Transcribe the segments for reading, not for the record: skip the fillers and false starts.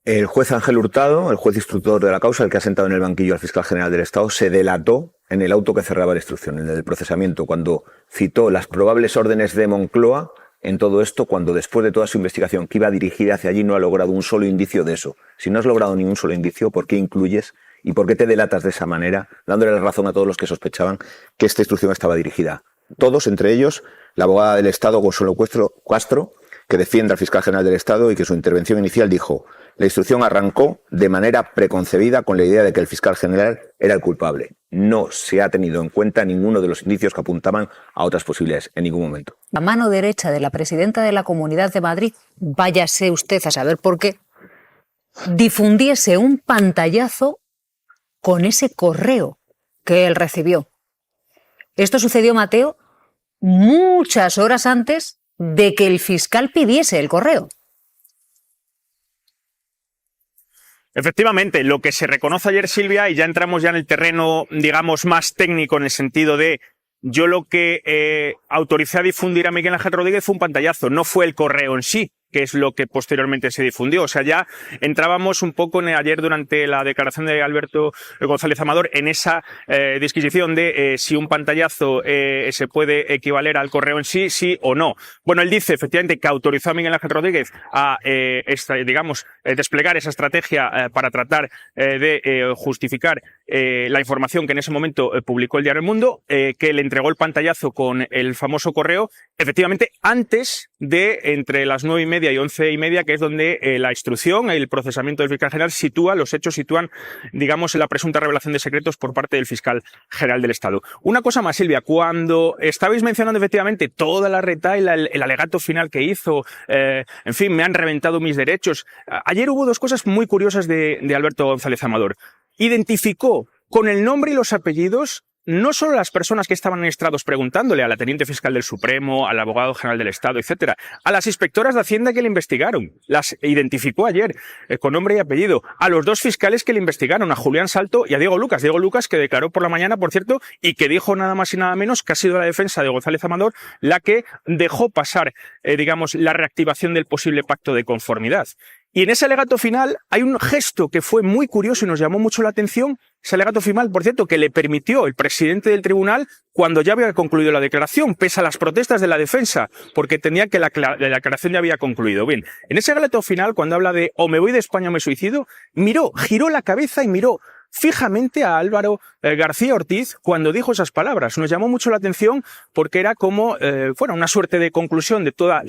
El juez Ángel Hurtado, el juez instructor de la causa, el que ha sentado en el banquillo al fiscal general del Estado, se delató en el auto que cerraba la instrucción, en el del procesamiento, cuando citó las probables órdenes de Moncloa en todo esto, cuando después de toda su investigación que iba dirigida hacia allí no ha logrado un solo indicio de eso. Si no has logrado ni un solo indicio, ¿por qué incluyes y por qué te delatas de esa manera, dándole la razón a todos los que sospechaban que esta instrucción estaba dirigida? Todos, entre ellos, la abogada del Estado, Consuelo Castro, que defiende al fiscal general del Estado y que su intervención inicial dijo: la instrucción arrancó de manera preconcebida con la idea de que el fiscal general era el culpable. No se ha tenido en cuenta ninguno de los indicios que apuntaban a otras posibilidades en ningún momento. La mano derecha de la presidenta de la Comunidad de Madrid, váyase usted a saber por qué, difundiese un pantallazo con ese correo que él recibió. Esto sucedió, Mateo, muchas horas antes de que el fiscal pidiese el correo. Efectivamente, lo que se reconoce ayer, Silvia, y ya entramos ya en el terreno, digamos, más técnico, en el sentido de yo lo que autoricé a difundir a Miguel Ángel Rodríguez fue un pantallazo, no fue el correo en sí, que es lo que posteriormente se difundió. O sea, ya entrábamos un poco ayer durante la declaración de Alberto González Amador en esa disquisición de si un pantallazo se puede equivaler al correo en sí, sí o no. Bueno, él dice efectivamente que autorizó a Miguel Ángel Rodríguez a, desplegar esa estrategia para tratar de justificar la información que en ese momento publicó el diario El Mundo, que le entregó el pantallazo con el famoso correo, efectivamente antes de entre las 9:30 y 11:30, que es donde la instrucción, el procesamiento del fiscal general los hechos sitúan, digamos, la presunta revelación de secretos por parte del fiscal general del Estado. Una cosa más, Silvia, cuando estabais mencionando efectivamente toda la retahíla, el alegato final que hizo, en fin, me han reventado mis derechos. Ayer hubo dos cosas muy curiosas de Alberto González Amador. Identificó con el nombre y los apellidos no solo las personas que estaban en estrados preguntándole, a la teniente fiscal del Supremo, al abogado general del Estado, etcétera, a las inspectoras de Hacienda que le investigaron, las identificó ayer con nombre y apellido, a los dos fiscales que le investigaron, a Julián Salto y a Diego Lucas, que declaró por la mañana, por cierto, y que dijo nada más y nada menos que ha sido la defensa de González Amador la que dejó pasar, digamos, la reactivación del posible pacto de conformidad. Y en ese alegato final hay un gesto que fue muy curioso y nos llamó mucho la atención. Ese alegato final, por cierto, que le permitió el presidente del tribunal, cuando ya había concluido la declaración, pese a las protestas de la defensa, porque entendía que la declaración ya había concluido. Bien, en ese alegato final, cuando habla de o me voy de España o me suicido, giró la cabeza y miró fijamente a Álvaro García Ortiz cuando dijo esas palabras. Nos llamó mucho la atención porque era como una suerte de conclusión de todo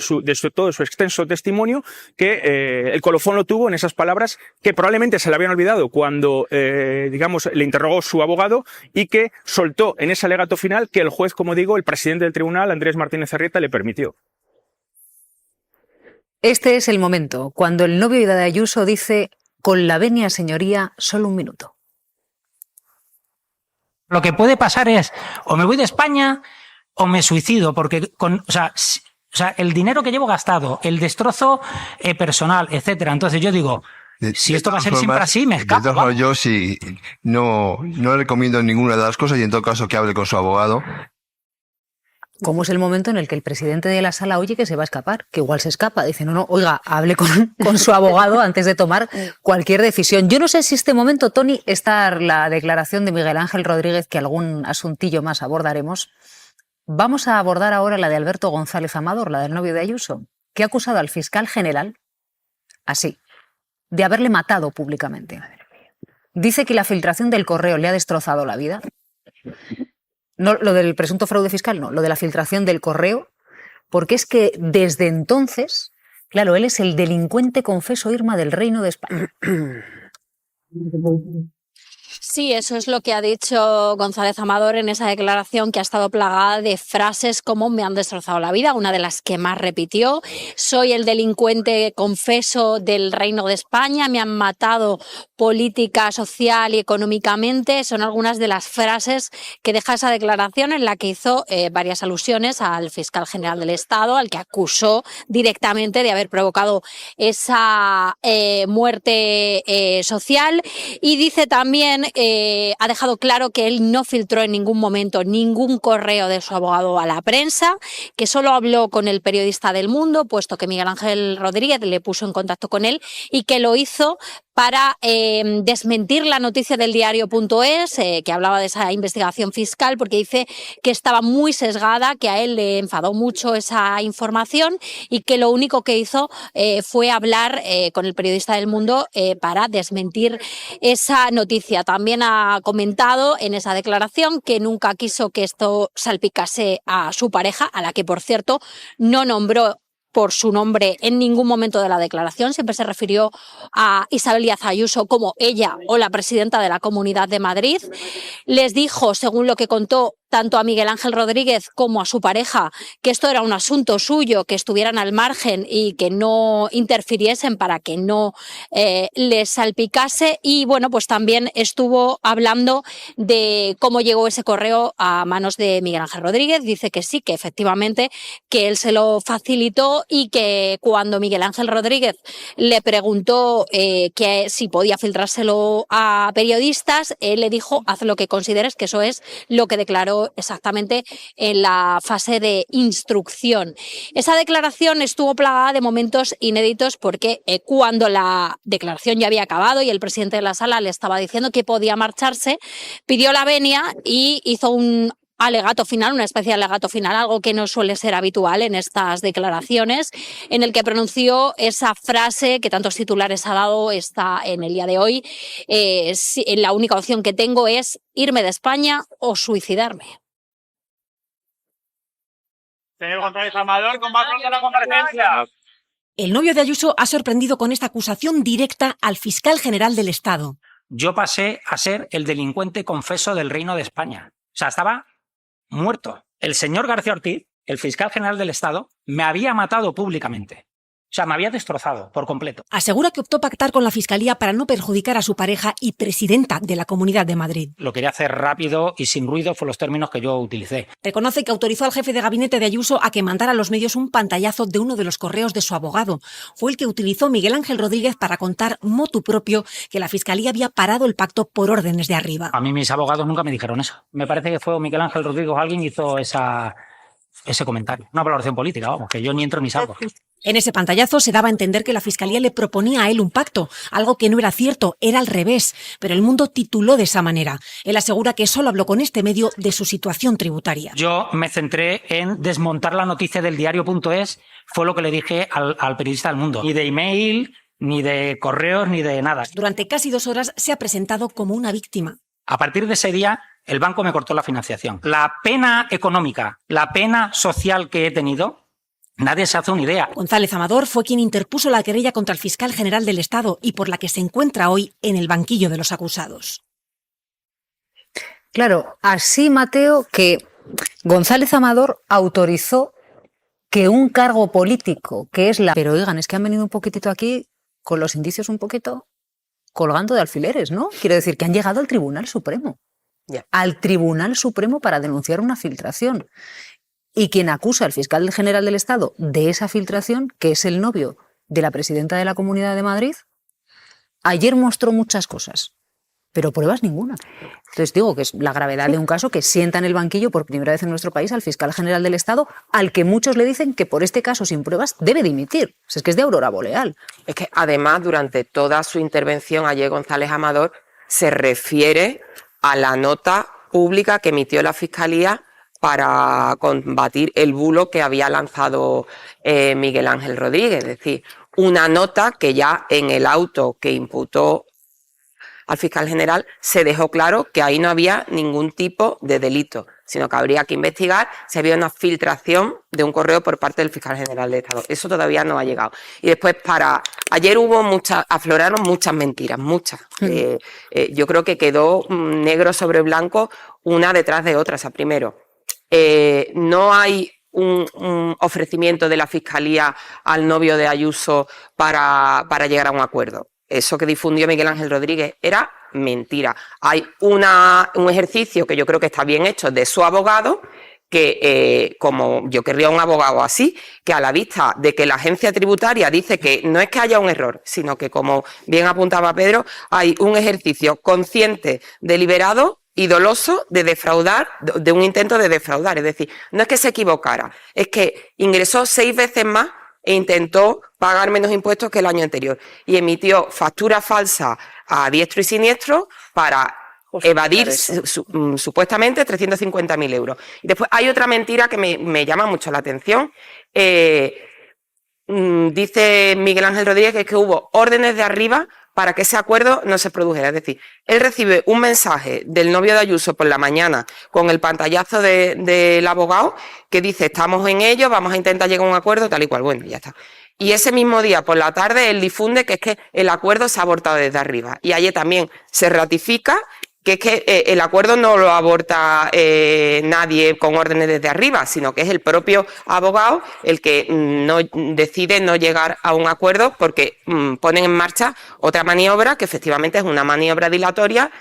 su extenso testimonio, que el colofón lo tuvo en esas palabras que probablemente se le habían olvidado cuando le interrogó su abogado, y que soltó en ese alegato final que el juez, como digo, el presidente del tribunal, Andrés Martínez Arrieta, le permitió. Este es el momento cuando el novio de Ayuso dice: con la venia señoría, solo un minuto. Lo que puede pasar es o me voy de España o me suicido, porque el dinero que llevo gastado, el destrozo personal, etcétera. Entonces yo digo, si esto va a ser siempre así, me escapo. Yo sí, no recomiendo ninguna de las cosas, y en todo caso que hable con su abogado. ¿Cómo es el momento en el que el presidente de la sala oye que se va a escapar? Que igual se escapa. Dice, no, oiga, hable con su abogado antes de tomar cualquier decisión. Yo no sé si este momento, Tony, está la declaración de Miguel Ángel Rodríguez, que algún asuntillo más abordaremos. Vamos a abordar ahora la de Alberto González Amador, la del novio de Ayuso, que ha acusado al fiscal general, así, de haberle matado públicamente. Dice que la filtración del correo le ha destrozado la vida. No, lo del presunto fraude fiscal, no, lo de la filtración del correo, porque es que desde entonces, claro, él es el delincuente confeso, Irma, del Reino de España. Sí, eso es lo que ha dicho González Amador en esa declaración, que ha estado plagada de frases como me han destrozado la vida, una de las que más repitió: soy el delincuente confeso del Reino de España, me han matado política, social y económicamente. Son algunas de las frases que deja esa declaración, en la que hizo varias alusiones al fiscal general del Estado, al que acusó directamente de haber provocado esa muerte social, y dice también ha dejado claro que él no filtró en ningún momento ningún correo de su abogado a la prensa, que solo habló con el periodista del Mundo, puesto que Miguel Ángel Rodríguez le puso en contacto con él, y que lo hizo para desmentir la noticia del diario.es, que hablaba de esa investigación fiscal, porque dice que estaba muy sesgada, que a él le enfadó mucho esa información y que lo único que hizo fue hablar con el periodista del Mundo para desmentir esa noticia. También ha comentado en esa declaración que nunca quiso que esto salpicase a su pareja, a la que, por cierto, no nombró por su nombre en ningún momento de la declaración. Siempre se refirió a Isabel Díaz Ayuso como ella o la presidenta de la Comunidad de Madrid. Les dijo, según lo que contó tanto a Miguel Ángel Rodríguez como a su pareja, que esto era un asunto suyo, que estuvieran al margen y que no interfiriesen para que no les salpicase. Y bueno, pues también estuvo hablando de cómo llegó ese correo a manos de Miguel Ángel Rodríguez. Dice que sí, que efectivamente que él se lo facilitó y que cuando Miguel Ángel Rodríguez le preguntó que si podía filtrárselo a periodistas, él le dijo: haz lo que consideres, que eso es lo que declaró exactamente en la fase de instrucción. Esa declaración estuvo plagada de momentos inéditos porque cuando la declaración ya había acabado y el presidente de la sala le estaba diciendo que podía marcharse, pidió la venia y hizo un alegato final, una especie de alegato final, algo que no suele ser habitual en estas declaraciones, en el que pronunció esa frase que tantos titulares ha dado está en el día de hoy: la única opción que tengo es irme de España o suicidarme. Señor González Amador, con más de la comparecencia. El novio de Ayuso ha sorprendido con esta acusación directa al fiscal general del Estado. Yo pasé a ser el delincuente confeso del Reino de España. O sea, estaba muerto. El señor García Ortiz, el fiscal general del Estado, me había matado públicamente. O sea, me había destrozado por completo. Asegura que optó pactar con la Fiscalía para no perjudicar a su pareja y presidenta de la Comunidad de Madrid. Lo quería hacer rápido y sin ruido, fueron los términos que yo utilicé. Reconoce que autorizó al jefe de gabinete de Ayuso a que mandara a los medios un pantallazo de uno de los correos de su abogado. Fue el que utilizó Miguel Ángel Rodríguez para contar motu propio que la Fiscalía había parado el pacto por órdenes de arriba. A mí mis abogados nunca me dijeron eso. Me parece que fue Miguel Ángel Rodríguez o alguien hizo ese comentario. Una valoración política, vamos, que yo ni entro ni salgo. En ese pantallazo se daba a entender que la Fiscalía le proponía a él un pacto, algo que no era cierto, era al revés, pero el Mundo tituló de esa manera. Él asegura que solo habló con este medio de su situación tributaria. Yo me centré en desmontar la noticia del diario.es, fue lo que le dije al periodista del Mundo. Ni de email, ni de correos, ni de nada. Durante casi 2 horas se ha presentado como una víctima. A partir de ese día, el banco me cortó la financiación. La pena económica, la pena social que he tenido, nadie se hace una idea. González Amador fue quien interpuso la querella contra el fiscal general del Estado y por la que se encuentra hoy en el banquillo de los acusados. Claro, así, Mateo, que González Amador autorizó que un cargo político, que es la... Pero oigan, es que han venido un poquitito aquí con los indicios un poquito colgando de alfileres, ¿no? Quiero decir que han llegado al Tribunal Supremo. Al Tribunal Supremo para denunciar una filtración. Y quien acusa al fiscal general del Estado de esa filtración, que es el novio de la presidenta de la Comunidad de Madrid, ayer mostró muchas cosas, pero pruebas ninguna. Entonces digo que es la gravedad de un caso que sienta en el banquillo por primera vez en nuestro país al fiscal general del Estado, al que muchos le dicen que por este caso sin pruebas debe dimitir. O sea, es que es de aurora boreal. Es que además durante toda su intervención ayer González Amador se refiere a la nota pública que emitió la Fiscalía para combatir el bulo que había lanzado Miguel Ángel Rodríguez. Es decir, una nota que ya en el auto que imputó al fiscal general se dejó claro que ahí no había ningún tipo de delito, sino que habría que investigar si había una filtración de un correo por parte del fiscal general de Estado. Eso todavía no ha llegado. Y después ayer afloraron muchas mentiras, muchas. Yo creo que quedó negro sobre blanco una detrás de otra. O sea, primero, no hay un ofrecimiento de la Fiscalía al novio de Ayuso para llegar a un acuerdo. Eso que difundió Miguel Ángel Rodríguez era mentira. Hay un ejercicio que yo creo que está bien hecho de su abogado, que como yo querría un abogado así, que a la vista de que la agencia tributaria dice que no es que haya un error, sino que, como bien apuntaba Pedro, hay un ejercicio consciente, deliberado y doloso de defraudar, de un intento de defraudar. Es decir, no es que se equivocara, es que ingresó 6 veces más e intentó pagar menos impuestos que el año anterior y emitió facturas falsas a diestro y siniestro para evadir supuestamente 350.000 euros. Y después hay otra mentira que me llama mucho la atención. Dice Miguel Ángel Rodríguez que hubo órdenes de arriba para que ese acuerdo no se produjera. Es decir, él recibe un mensaje del novio de Ayuso por la mañana con el pantallazo del abogado que dice: estamos en ello, vamos a intentar llegar a un acuerdo, tal y cual. Bueno, ya está. Y ese mismo día, por la tarde, él difunde que es que el acuerdo se ha abortado desde arriba. Y ayer también se ratifica que es que el acuerdo no lo aborta nadie con órdenes desde arriba, sino que es el propio abogado el que no decide no llegar a un acuerdo porque ponen en marcha otra maniobra que efectivamente es una maniobra dilatoria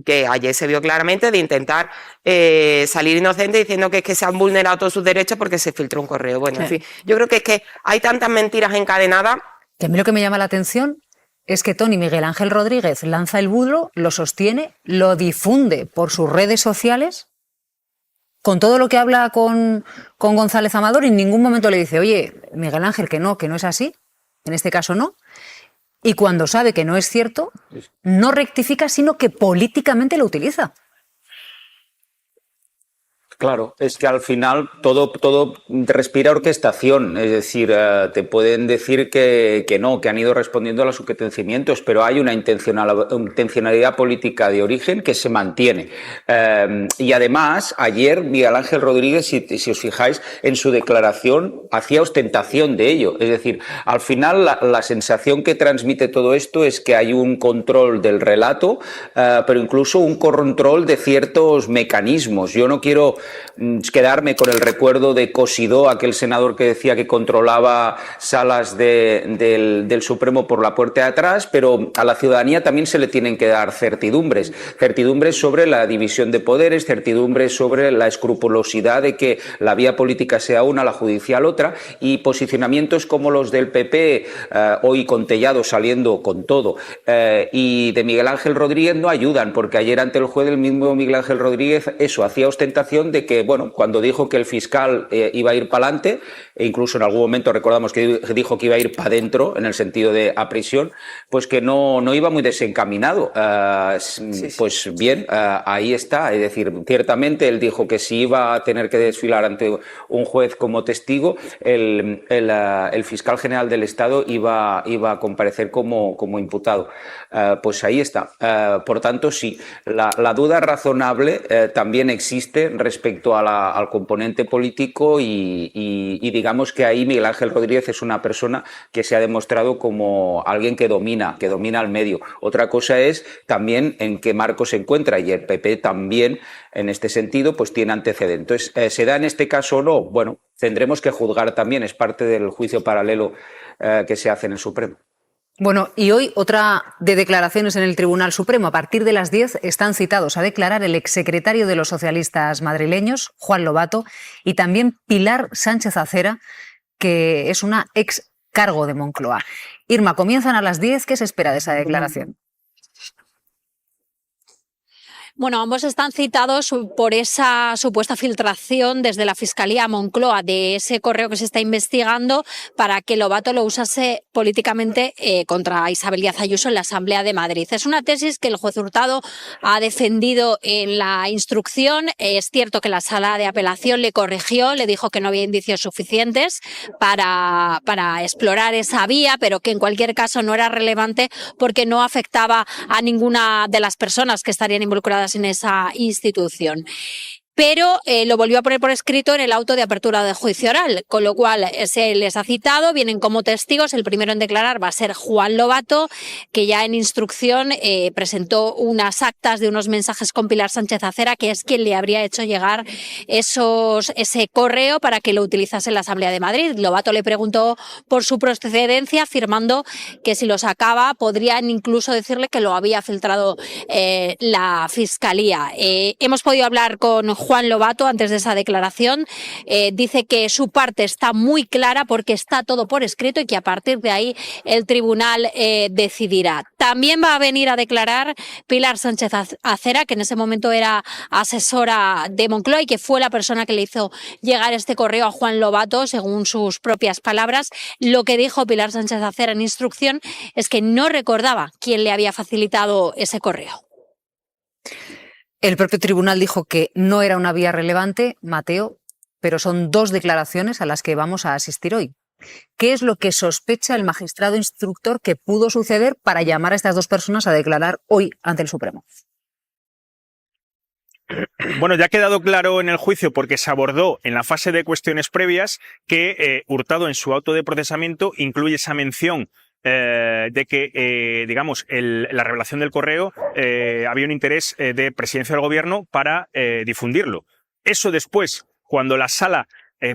que ayer se vio claramente de intentar salir inocente diciendo que es que se han vulnerado todos sus derechos porque se filtró un correo. Bueno, en fin, yo creo que es que hay tantas mentiras encadenadas. Que a mí lo que me llama la atención es que Tony Miguel Ángel Rodríguez lanza el bulo, lo sostiene, lo difunde por sus redes sociales, con todo lo que habla con González Amador, y en ningún momento le dice: oye, Miguel Ángel, que no es así, en este caso no. Y cuando sabe que no es cierto, no rectifica, sino que políticamente lo utiliza. Claro, es que al final todo respira orquestación, es decir, te pueden decir que no, que han ido respondiendo a los sugerenciamientos, pero hay una intencionalidad política de origen que se mantiene. Y además, ayer Miguel Ángel Rodríguez, si os fijáis, en su declaración hacía ostentación de ello. Es decir, al final la sensación que transmite todo esto es que hay un control del relato, pero incluso un control de ciertos mecanismos. Yo no quiero quedarme con el recuerdo de Cosidó, aquel senador que decía que controlaba salas del Supremo por la puerta de atrás, pero a la ciudadanía también se le tienen que dar certidumbres sobre la división de poderes, certidumbres sobre la escrupulosidad de que la vía política sea una, la judicial otra, y posicionamientos como los del PP, hoy con Tellado saliendo con todo, y de Miguel Ángel Rodríguez no ayudan, porque ayer ante el juez el mismo Miguel Ángel Rodríguez hacía ostentación de que, bueno, cuando dijo que el fiscal iba a ir para adelante, e incluso en algún momento recordamos que dijo que iba a ir para adentro, en el sentido de a prisión, pues que no iba muy desencaminado. Pues bien, ahí está. Es decir, ciertamente él dijo que si iba a tener que desfilar ante un juez como testigo, el fiscal general del Estado iba a comparecer como imputado. Pues ahí está. Por tanto, sí, la duda razonable también existe respecto al componente político y digamos que ahí Miguel Ángel Rodríguez es una persona que se ha demostrado como alguien que domina el medio. Otra cosa es también en qué marco se encuentra, y el PP también en este sentido pues tiene antecedentes. Entonces, ¿se da en este caso o no? Bueno, tendremos que juzgar también, es parte del juicio paralelo que se hace en el Supremo. Bueno, y hoy otra de declaraciones en el Tribunal Supremo. A partir de las 10 están citados a declarar el exsecretario de los socialistas madrileños, Juan Lobato, y también Pilar Sánchez Acera, que es una ex cargo de Moncloa. Irma, comienzan a las 10. ¿Qué se espera de esa declaración? Bueno, ambos están citados por esa supuesta filtración desde la Fiscalía a Moncloa de ese correo que se está investigando para que Lobato lo usase políticamente contra Isabel Díaz Ayuso en la Asamblea de Madrid. Es una tesis que el juez Hurtado ha defendido en la instrucción. Es cierto que la sala de apelación le corrigió, le dijo que no había indicios suficientes para explorar esa vía, pero que en cualquier caso no era relevante porque no afectaba a ninguna de las personas que estarían involucradas en esa institución. Pero lo volvió a poner por escrito en el auto de apertura de juicio oral, con lo cual se les ha citado, vienen como testigos. El primero en declarar va a ser Juan Lobato, que ya en instrucción presentó unas actas de unos mensajes con Pilar Sánchez Acera, que es quien le habría hecho llegar ese correo para que lo utilizase en la Asamblea de Madrid. Lobato le preguntó por su procedencia, afirmando que si lo sacaba podrían incluso decirle que lo había filtrado la Fiscalía. Hemos podido hablar con Juan Lobato antes de esa declaración. Dice que su parte está muy clara porque está todo por escrito y que a partir de ahí el tribunal decidirá. También va a venir a declarar Pilar Sánchez Acera, que en ese momento era asesora de Moncloa y que fue la persona que le hizo llegar este correo a Juan Lobato, según sus propias palabras. Lo que dijo Pilar Sánchez Acera en instrucción es que no recordaba quién le había facilitado ese correo. El propio tribunal dijo que no era una vía relevante, Mateo, pero son 2 declaraciones a las que vamos a asistir hoy. ¿Qué es lo que sospecha el magistrado instructor que pudo suceder para llamar a estas 2 personas a declarar hoy ante el Supremo? Bueno, ya ha quedado claro en el juicio, porque se abordó en la fase de cuestiones previas, que Hurtado en su auto de procesamiento incluye esa mención de que, digamos, la revelación del correo había un interés de presidencia del gobierno para difundirlo. Eso después, cuando la sala,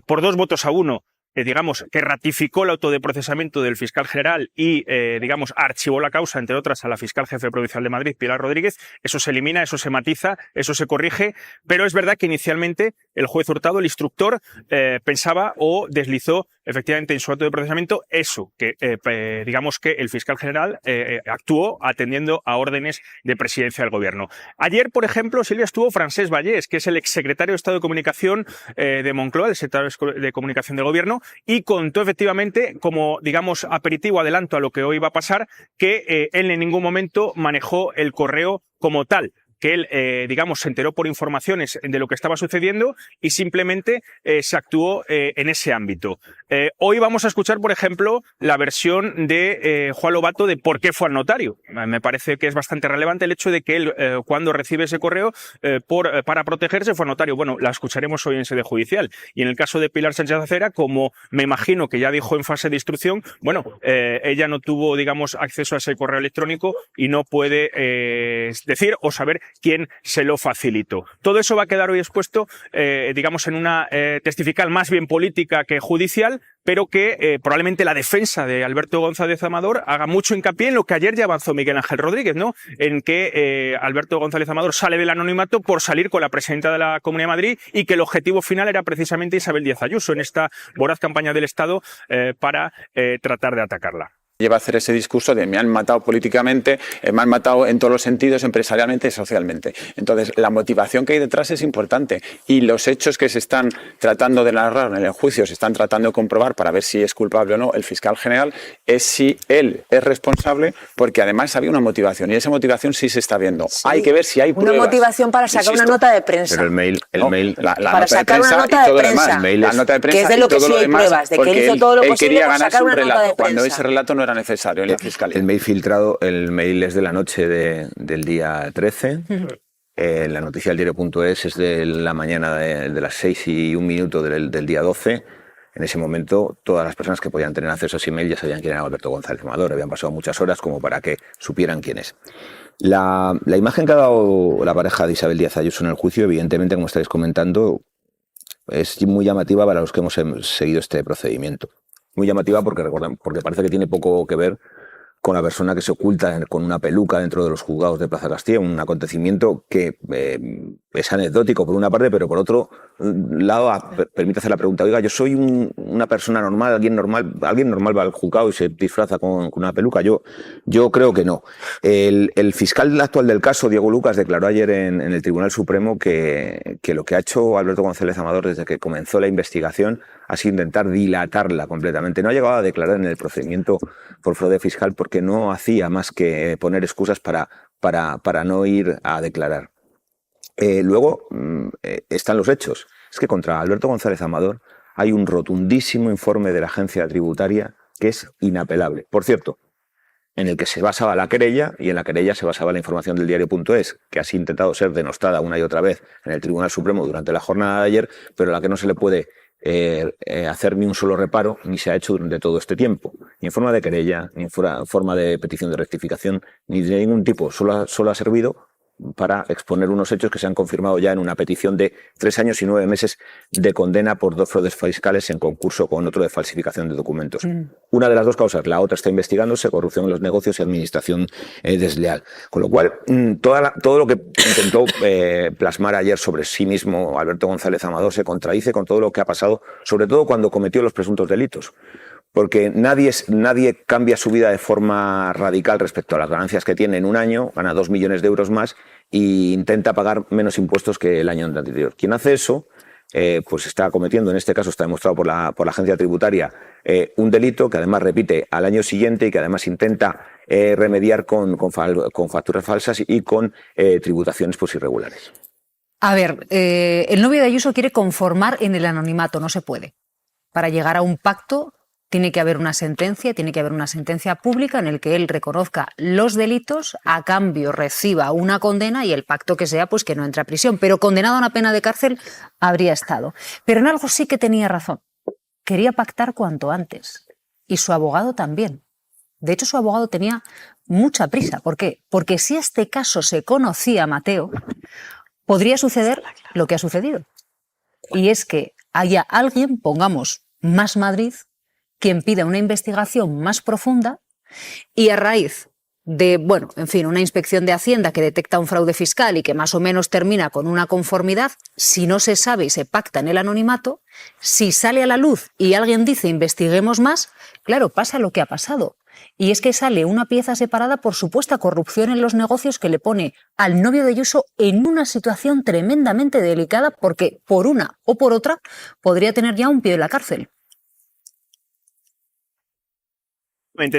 por 2 votos a 1, digamos, que ratificó el auto de procesamiento del fiscal general y, digamos, archivó la causa, entre otras, a la fiscal jefe provincial de Madrid, Pilar Rodríguez, eso se elimina, eso se matiza, eso se corrige, pero es verdad que inicialmente el juez Hurtado, el instructor, pensaba o deslizó efectivamente en su auto de procesamiento eso, que digamos que el fiscal general actuó atendiendo a órdenes de presidencia del gobierno. Ayer, por ejemplo, Silvia, estuvo Francesc Vallès, que es el exsecretario de Estado de Comunicación de Moncloa, el secretario de Comunicación del gobierno, y contó efectivamente, como digamos aperitivo, adelanto a lo que hoy va a pasar, que él en ningún momento manejó el correo como tal, que él, digamos, se enteró por informaciones de lo que estaba sucediendo y simplemente se actuó en ese ámbito. Hoy vamos a escuchar, por ejemplo, la versión de Juan Lobato de por qué fue al notario. Me parece que es bastante relevante el hecho de que él, cuando recibe ese correo, para protegerse, fue al notario. Bueno, la escucharemos hoy en sede judicial. Y en el caso de Pilar Sánchez Acera, como me imagino que ya dijo en fase de instrucción, bueno, ella no tuvo, digamos, acceso a ese correo electrónico y no puede decir o saber quién se lo facilitó. Todo eso va a quedar hoy expuesto, digamos, en una testifical más bien política que judicial, pero que probablemente la defensa de Alberto González Amador haga mucho hincapié en lo que ayer ya avanzó Miguel Ángel Rodríguez, ¿no? En que Alberto González Amador sale del anonimato por salir con la presidenta de la Comunidad de Madrid y que el objetivo final era precisamente Isabel Díaz Ayuso en esta voraz campaña del Estado para tratar de atacarla. Lleva a hacer ese discurso de me han matado políticamente, me han matado en todos los sentidos, empresarialmente y socialmente. Entonces, la motivación que hay detrás es importante y los hechos que se están tratando de narrar en el juicio, se están tratando de comprobar para ver si es culpable o no el fiscal general, es si él es responsable, porque además había una motivación y esa motivación sí se está viendo. Sí. Hay que ver si hay pruebas. Una motivación para sacar una nota de prensa. Pero el mail, la para nota sacar de prensa una nota de prensa. La nota de prensa, que es de lo que sí hay pruebas, de que él hizo todo lo posible para sacar una nota de prensa. Cuando ese relato no era necesario en la fiscalía. El mail filtrado, el mail es de la noche del día 13. La noticia del diario.es es de la mañana de las 6:01 del día 12. En ese momento, todas las personas que podían tener acceso a ese email ya sabían quién era Alberto González Amador. Habían pasado muchas horas como para que supieran quién es. La imagen que ha dado la pareja de Isabel Díaz Ayuso en el juicio, evidentemente, como estáis comentando, es muy llamativa para los que hemos seguido este procedimiento. Muy llamativa porque parece que tiene poco que ver con la persona que se oculta con una peluca dentro de los juzgados de Plaza Castilla, un acontecimiento que es anecdótico por una parte, pero por otro lado permite hacer la pregunta, oiga, yo soy una persona normal, alguien normal va al juzgado y se disfraza con una peluca. Yo creo que no. El fiscal actual del caso, Diego Lucas, declaró ayer en el Tribunal Supremo que lo que ha hecho Alberto González Amador desde que comenzó la investigación ha sido intentar dilatarla completamente. No ha llegado a declarar en el procedimiento por fraude fiscal porque no hacía más que poner excusas para no ir a declarar. Luego están los hechos. Es que contra Alberto González Amador hay un rotundísimo informe de la agencia tributaria que es inapelable. Por cierto, en el que se basaba la querella y en la querella se basaba la información del diario.es, que ha intentado ser denostada una y otra vez en el Tribunal Supremo durante la jornada de ayer, pero a la que no se le puede hacer ni un solo reparo, ni se ha hecho durante todo este tiempo, ni en forma de querella, ni en forma de petición de rectificación, ni de ningún tipo. Solo ha servido para exponer unos hechos que se han confirmado ya en una petición de 3 años y 9 meses de condena por 2 fraudes fiscales en concurso con otro de falsificación de documentos. Una de las 2 causas, la otra está investigándose, corrupción en los negocios y administración desleal. Con lo cual, todo lo que intentó plasmar ayer sobre sí mismo Alberto González Amador se contradice con todo lo que ha pasado, sobre todo cuando cometió los presuntos delitos. Porque nadie cambia su vida de forma radical respecto a las ganancias que tiene en un año, gana 2 millones de euros más e intenta pagar menos impuestos que el año anterior. Quien hace eso, pues está cometiendo, en este caso está demostrado por la agencia tributaria, un delito que además repite al año siguiente y que además intenta remediar con facturas falsas y con tributaciones pues irregulares. A ver, el novio de Ayuso quiere conformar en el anonimato, no se puede. Para llegar a un pacto tiene que haber una sentencia pública en el que él reconozca los delitos, a cambio reciba una condena y el pacto que sea, pues que no entre a prisión. Pero condenado a una pena de cárcel habría estado. Pero en algo sí que tenía razón. Quería pactar cuanto antes. Y su abogado también. De hecho, su abogado tenía mucha prisa. ¿Por qué? Porque si este caso se conocía, Mateo, podría suceder lo que ha sucedido. Y es que haya alguien, pongamos Más Madrid, quien pida una investigación más profunda y a raíz de, bueno, en fin, una inspección de Hacienda que detecta un fraude fiscal y que más o menos termina con una conformidad, si no se sabe y se pacta en el anonimato, si sale a la luz y alguien dice investiguemos más, claro, pasa lo que ha pasado. Y es que sale una pieza separada por supuesta corrupción en los negocios que le pone al novio de Ayuso en una situación tremendamente delicada porque por una o por otra podría tener ya un pie en la cárcel.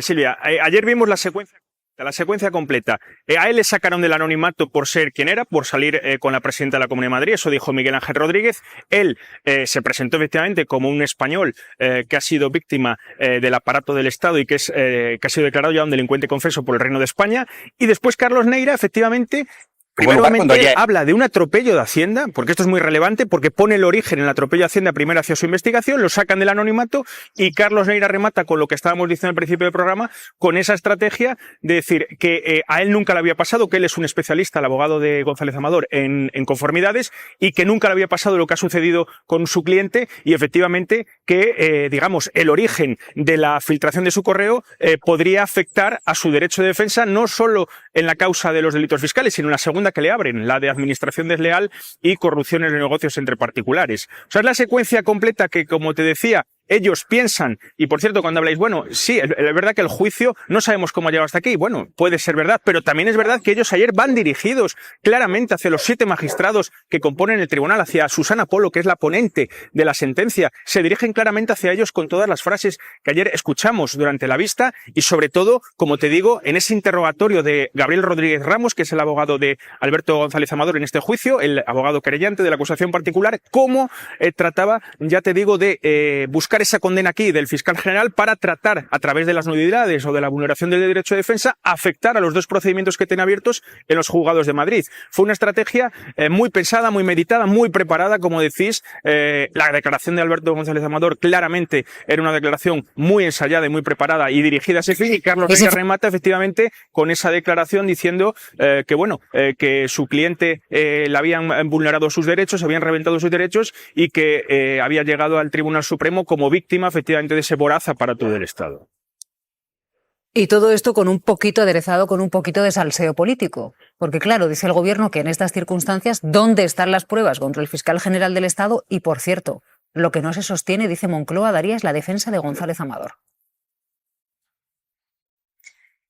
Silvia, ayer vimos la secuencia completa. A él le sacaron del anonimato por ser quien era, por salir con la presidenta de la Comunidad de Madrid, eso dijo Miguel Ángel Rodríguez. Él se presentó efectivamente como un español que ha sido víctima del aparato del Estado y que ha sido declarado ya un delincuente confeso por el Reino de España. Y después Carlos Neira, efectivamente, primeramente habla de un atropello de Hacienda, porque esto es muy relevante, porque pone el origen en el atropello de Hacienda primero hacia su investigación, lo sacan del anonimato y Carlos Neira remata con lo que estábamos diciendo al principio del programa, con esa estrategia de decir que a él nunca le había pasado, que él es un especialista, el abogado de González Amador, en conformidades y que nunca le había pasado lo que ha sucedido con su cliente y efectivamente que, digamos, el origen de la filtración de su correo podría afectar a su derecho de defensa, no solo en la causa de los delitos fiscales, sino en la segunda que le abren, la de administración desleal y corrupción en los negocios entre particulares. O sea, es la secuencia completa que, como te decía, ellos piensan, y por cierto, cuando habláis, bueno, sí, es verdad que el juicio no sabemos cómo ha llegado hasta aquí, bueno, puede ser verdad, pero también es verdad que ellos ayer van dirigidos claramente hacia los 7 magistrados que componen el tribunal, hacia Susana Polo, que es la ponente de la sentencia, se dirigen claramente hacia ellos con todas las frases que ayer escuchamos durante la vista y sobre todo, como te digo, en ese interrogatorio de Gabriel Rodríguez Ramos, que es el abogado de Alberto González Amador en este juicio, el abogado querellante de la acusación particular, cómo trataba, ya te digo, de buscar esa condena aquí del fiscal general para tratar, a través de las nulidades o de la vulneración del derecho de defensa, afectar a los 2 procedimientos que tiene abiertos en los juzgados de Madrid. Fue una estrategia muy pensada, muy meditada, muy preparada, como decís. La declaración de Alberto González Amador claramente era una declaración muy ensayada y muy preparada y dirigida a ese fin, y Carlos Neira remata efectivamente con esa declaración diciendo que, bueno, que su cliente le habían vulnerado sus derechos, habían reventado sus derechos y que había llegado al Tribunal Supremo como víctima efectivamente de ese voraz aparato del Estado. Y todo esto con un poquito aderezado, con un poquito de salseo político. Porque claro, dice el gobierno que en estas circunstancias, ¿dónde están las pruebas contra el fiscal general del Estado? Y por cierto, lo que no se sostiene, dice Moncloa, Daría, es la defensa de González Amador.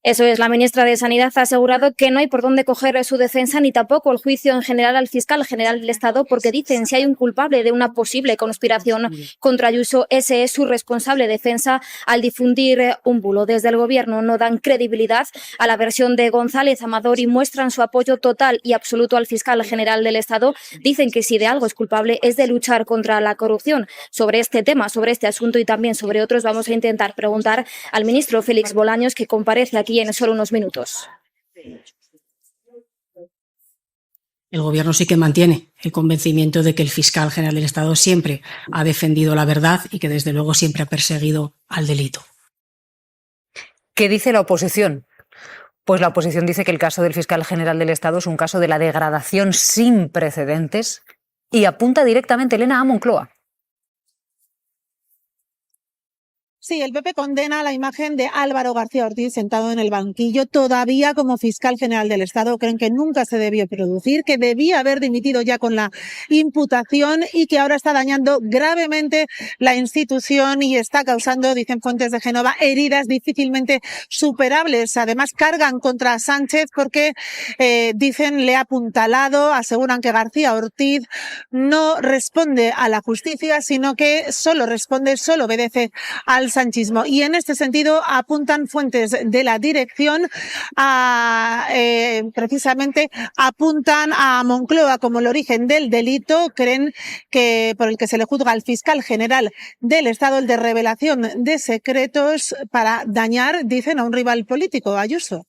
Eso es, la ministra de Sanidad ha asegurado que no hay por dónde coger su defensa ni tampoco el juicio en general al fiscal general del Estado, porque dicen si hay un culpable de una posible conspiración contra Ayuso, ese es su responsable defensa al difundir un bulo. Desde el gobierno no dan credibilidad a la versión de González Amador y muestran su apoyo total y absoluto al fiscal general del Estado. Dicen que si de algo es culpable es de luchar contra la corrupción. Sobre este tema, sobre este asunto y también sobre otros, vamos a intentar preguntar al ministro Félix Bolaños, que comparece aquí en solo unos minutos. El Gobierno sí que mantiene el convencimiento de que el fiscal general del Estado siempre ha defendido la verdad y que desde luego siempre ha perseguido al delito. ¿Qué dice la oposición? Pues la oposición dice que el caso del fiscal general del Estado es un caso de la degradación sin precedentes y apunta directamente, Elena, a Moncloa. Sí, el PP condena la imagen de Álvaro García Ortiz sentado en el banquillo todavía como fiscal general del Estado. Creen que nunca se debió producir, que debía haber dimitido ya con la imputación y que ahora está dañando gravemente la institución y está causando, dicen fuentes de Génova, heridas difícilmente superables. Además, cargan contra Sánchez porque, dicen, le ha apuntalado, aseguran que García Ortiz no responde a la justicia, sino que solo obedece al sanchismo. Y en este sentido apuntan fuentes de la dirección precisamente apuntan a Moncloa como el origen del delito. Creen que por el que se le juzga al fiscal general del Estado, el de revelación de secretos para dañar, dicen, a un rival político, Ayuso.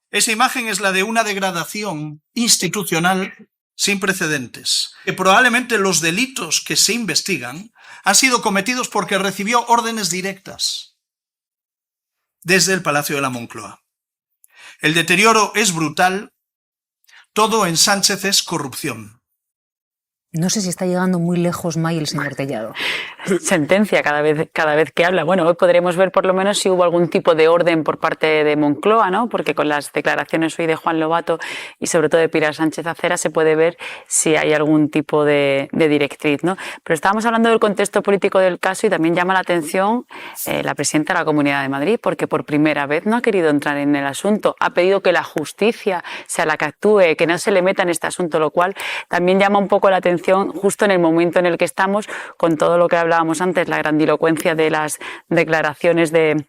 Esa imagen es la de una degradación institucional sin precedentes, que probablemente los delitos que se investigan han sido cometidos porque recibió órdenes directas desde el Palacio de la Moncloa. El deterioro es brutal, todo en Sánchez es corrupción. No sé si está llegando muy lejos, May, el señor Tellado. Sentencia cada vez que habla. Bueno, hoy podremos ver por lo menos si hubo algún tipo de orden por parte de Moncloa, ¿no? Porque con las declaraciones hoy de Juan Lobato y sobre todo de Pilar Sánchez Acera se puede ver si hay algún tipo de directriz, ¿no? Pero estábamos hablando del contexto político del caso y también llama la atención la presidenta de la Comunidad de Madrid, porque por primera vez no ha querido entrar en el asunto. Ha pedido que la justicia sea la que actúe, que no se le meta en este asunto, lo cual también llama un poco la atención justo en el momento en el que estamos, con todo lo que hablábamos antes, la grandilocuencia de las declaraciones de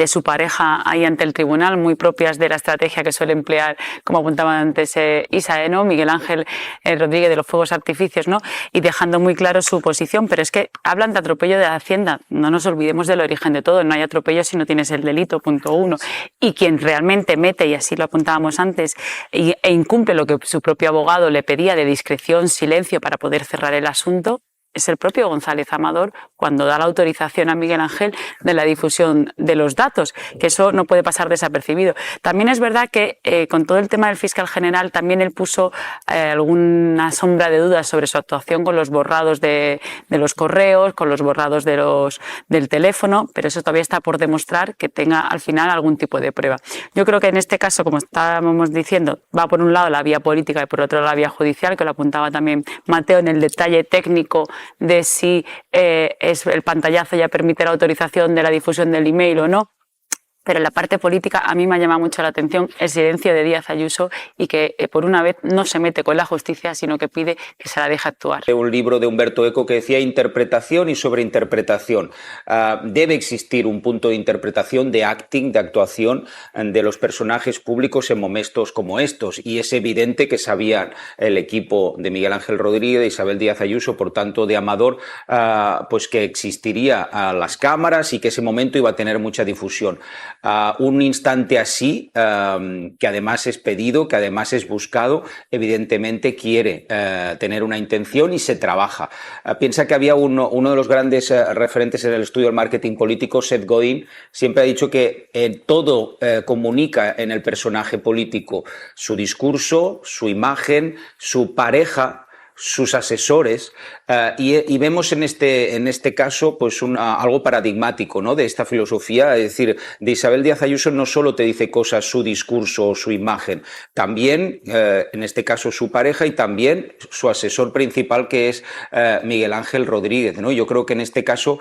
su pareja ahí ante el tribunal, muy propias de la estrategia que suele emplear, como apuntaba antes Isa, ¿no? Miguel Ángel Rodríguez, de los fuegos artificios, ¿no? Y dejando muy claro su posición. Pero es que hablan de atropello de Hacienda. No nos olvidemos del origen de todo. No hay atropello si no tienes el delito, punto uno. Y quien realmente mete, y así lo apuntábamos antes, e incumple lo que su propio abogado le pedía de discreción, silencio para poder cerrar el asunto, es el propio González Amador cuando da la autorización a Miguel Ángel de la difusión de los datos, que eso no puede pasar desapercibido. También es verdad que con todo el tema del fiscal general también él puso alguna sombra de dudas sobre su actuación con los borrados de los correos, con los borrados del teléfono, pero eso todavía está por demostrar que tenga al final algún tipo de prueba. Yo creo que en este caso, como estábamos diciendo, va por un lado la vía política y por otro la vía judicial, que lo apuntaba también Mateo en el detalle técnico de si es el pantallazo ya permite la autorización de la difusión del email o no. Pero en la parte política a mí me ha llamado mucho la atención el silencio de Díaz Ayuso y que por una vez no se mete con la justicia, sino que pide que se la deje actuar. Un libro de Humberto Eco que decía interpretación y sobreinterpretación. Debe existir un punto de interpretación, de acting, de actuación de los personajes públicos en momentos como estos. Y es evidente que sabían el equipo de Miguel Ángel Rodríguez, de Isabel Díaz Ayuso, por tanto de Amador, pues que existiría las cámaras y que ese momento iba a tener mucha difusión. Un instante así, que además es pedido, que además es buscado, evidentemente quiere tener una intención y se trabaja. Piensa que había uno de los grandes referentes en el estudio del marketing político, Seth Godin, siempre ha dicho que todo comunica en el personaje político: su discurso, su imagen, su pareja, sus asesores, y vemos en este caso pues algo paradigmático, ¿no?, de esta filosofía. Es decir, de Isabel Díaz Ayuso no solo te dice cosas su discurso o su imagen, también en este caso su pareja y también su asesor principal, que es Miguel Ángel Rodríguez, ¿no? Yo creo que en este caso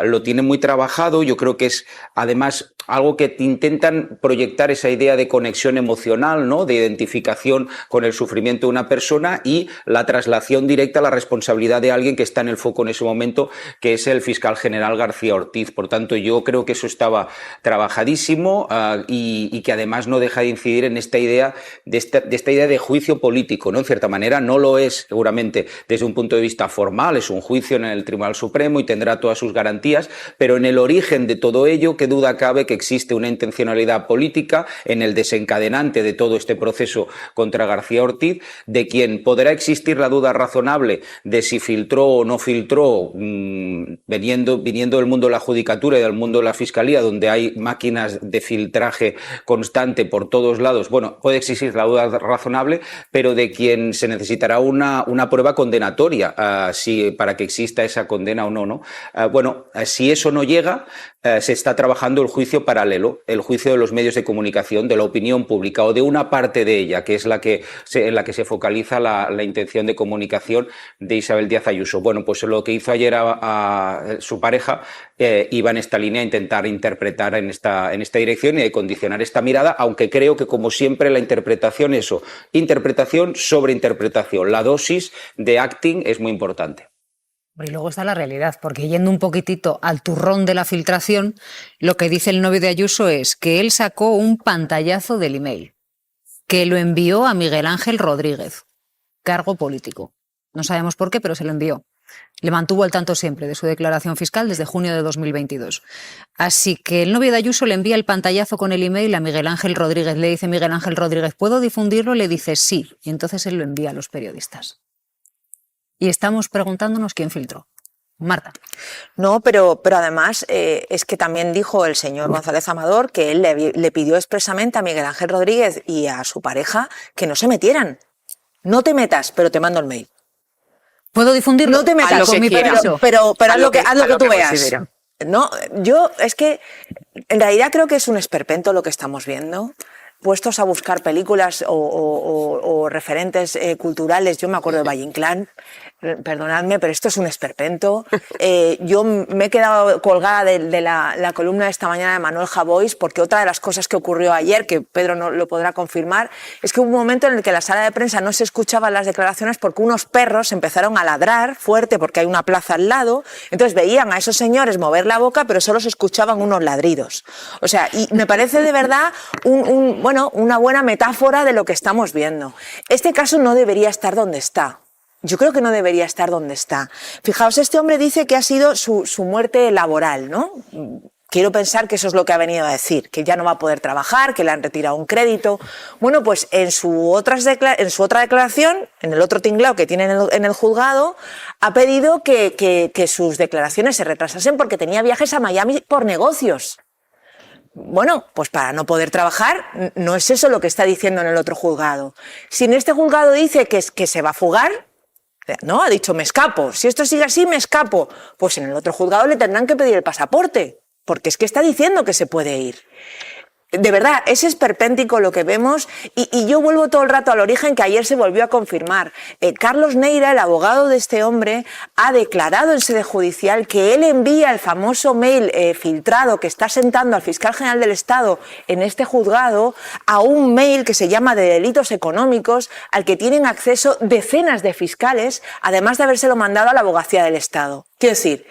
lo tiene muy trabajado. Yo creo que es además algo que intentan proyectar, esa idea de conexión emocional, ¿no?, de identificación con el sufrimiento de una persona y la traslación directa a la responsabilidad de alguien que está en el foco en ese momento, que es el fiscal general García Ortiz. Por tanto, yo creo que eso estaba trabajadísimo y que además no deja de incidir en esta idea de juicio político, ¿no? En cierta manera no lo es seguramente desde un punto de vista formal, es un juicio en el Tribunal Supremo y tendrá todas sus garantías, pero en el origen de todo ello, qué duda cabe que existe una intencionalidad política en el desencadenante de todo este proceso contra García Ortiz, de quien podrá existir la duda duda razonable de si filtró o no filtró, viniendo del mundo de la judicatura y del mundo de la fiscalía, donde hay máquinas de filtraje constante por todos lados, bueno, puede existir la duda razonable, pero de quien se necesitará una prueba condenatoria para que exista esa condena o no, ¿no? Bueno, si eso no llega, se está trabajando el juicio paralelo, el juicio de los medios de comunicación, de la opinión pública o de una parte de ella, que es en la que se focaliza la intención de comunicación de Isabel Díaz Ayuso. Bueno, pues lo que hizo ayer a su pareja iba en esta línea, a intentar interpretar en esta dirección y de condicionar esta mirada, aunque creo que, como siempre, la interpretación, interpretación sobre interpretación, la dosis de acting es muy importante. Y luego está la realidad, porque yendo un poquitito al turrón de la filtración, lo que dice el novio de Ayuso es que él sacó un pantallazo del email, que lo envió a Miguel Ángel Rodríguez, cargo político. No sabemos por qué, pero se lo envió. Le mantuvo al tanto siempre de su declaración fiscal desde junio de 2022. Así que el novio de Ayuso le envía el pantallazo con el email a Miguel Ángel Rodríguez. Le dice Miguel Ángel Rodríguez, ¿puedo difundirlo? Le dice sí. Y entonces él lo envía a los periodistas. Y estamos preguntándonos quién filtró. Marta. No, pero además es que también dijo el señor González Amador que él le pidió expresamente a Miguel Ángel Rodríguez y a su pareja que no se metieran. No te metas, pero te mando el mail. ¿Puedo difundirlo? No te metas con mi permiso. Pero haz lo que tú veas. No, yo es que en realidad creo que es un esperpento lo que estamos viendo. Puestos a buscar películas o referentes culturales, yo me acuerdo de Valle Inclán, perdonadme, pero esto es un esperpento. Yo me he quedado colgada de la columna de esta mañana de Manuel Javois, porque otra de las cosas que ocurrió ayer, que Pedro no lo podrá confirmar, es que hubo un momento en el que en la sala de prensa no se escuchaban las declaraciones porque unos perros empezaron a ladrar fuerte, porque hay una plaza al lado, entonces veían a esos señores mover la boca, pero solo se escuchaban unos ladridos. O sea, y me parece de verdad una buena metáfora de lo que estamos viendo. Este caso no debería estar donde está. Yo creo que no debería estar donde está. Fijaos, este hombre dice que ha sido su muerte laboral, ¿no? Quiero pensar que eso es lo que ha venido a decir, que ya no va a poder trabajar, que le han retirado un crédito. Bueno, pues en su otra declaración, en el otro tinglao que tiene en el juzgado, ha pedido que sus declaraciones se retrasasen porque tenía viajes a Miami por negocios. Bueno, pues para no poder trabajar, no es eso lo que está diciendo en el otro juzgado. Si en este juzgado dice que se va a fugar, no, ha dicho me escapo. Si esto sigue así, me escapo. Pues en el otro juzgado le tendrán que pedir el pasaporte, porque es que está diciendo que se puede ir. De verdad, es esperpéntico lo que vemos y yo vuelvo todo el rato al origen que ayer se volvió a confirmar. Carlos Neira, el abogado de este hombre, ha declarado en sede judicial que él envía el famoso mail filtrado que está sentando al fiscal general del Estado en este juzgado a un mail que se llama de delitos económicos al que tienen acceso decenas de fiscales, además de habérselo mandado a la Abogacía del Estado. Quiero decir,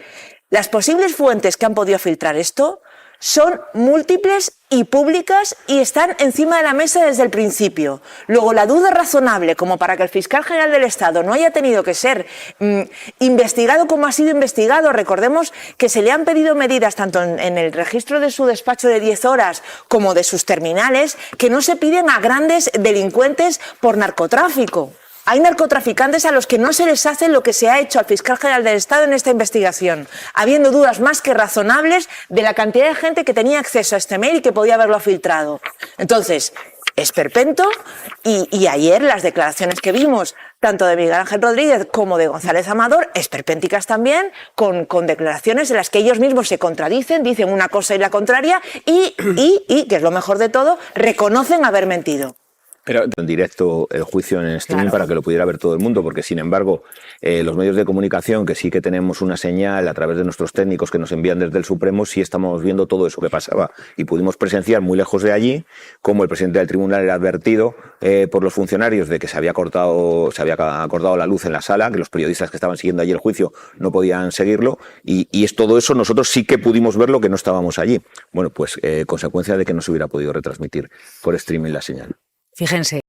las posibles fuentes que han podido filtrar esto son múltiples y públicas y están encima de la mesa desde el principio. Luego, la duda razonable como para que el fiscal general del Estado no haya tenido que ser investigado como ha sido investigado. Recordemos que se le han pedido medidas tanto en el registro de su despacho de 10 horas como de sus terminales que no se piden a grandes delincuentes por narcotráfico. Hay narcotraficantes a los que no se les hace lo que se ha hecho al fiscal general del Estado en esta investigación, habiendo dudas más que razonables de la cantidad de gente que tenía acceso a este mail y que podía haberlo filtrado. Entonces, esperpento, y ayer las declaraciones que vimos, tanto de Miguel Ángel Rodríguez como de González Amador, esperpénticas también, con declaraciones en las que ellos mismos se contradicen, dicen una cosa y la contraria, y que es lo mejor de todo, reconocen haber mentido. Pero en directo el juicio en streaming para que lo pudiera ver todo el mundo, porque sin embargo los medios de comunicación, que sí que tenemos una señal a través de nuestros técnicos que nos envían desde el Supremo, sí estamos viendo todo eso que pasaba y pudimos presenciar muy lejos de allí cómo el presidente del tribunal era advertido por los funcionarios de que se había cortado la luz en la sala, que los periodistas que estaban siguiendo allí el juicio no podían seguirlo y es todo eso nosotros sí que pudimos verlo que no estábamos allí. Bueno, pues consecuencia de que no se hubiera podido retransmitir por streaming la señal. Fíjense.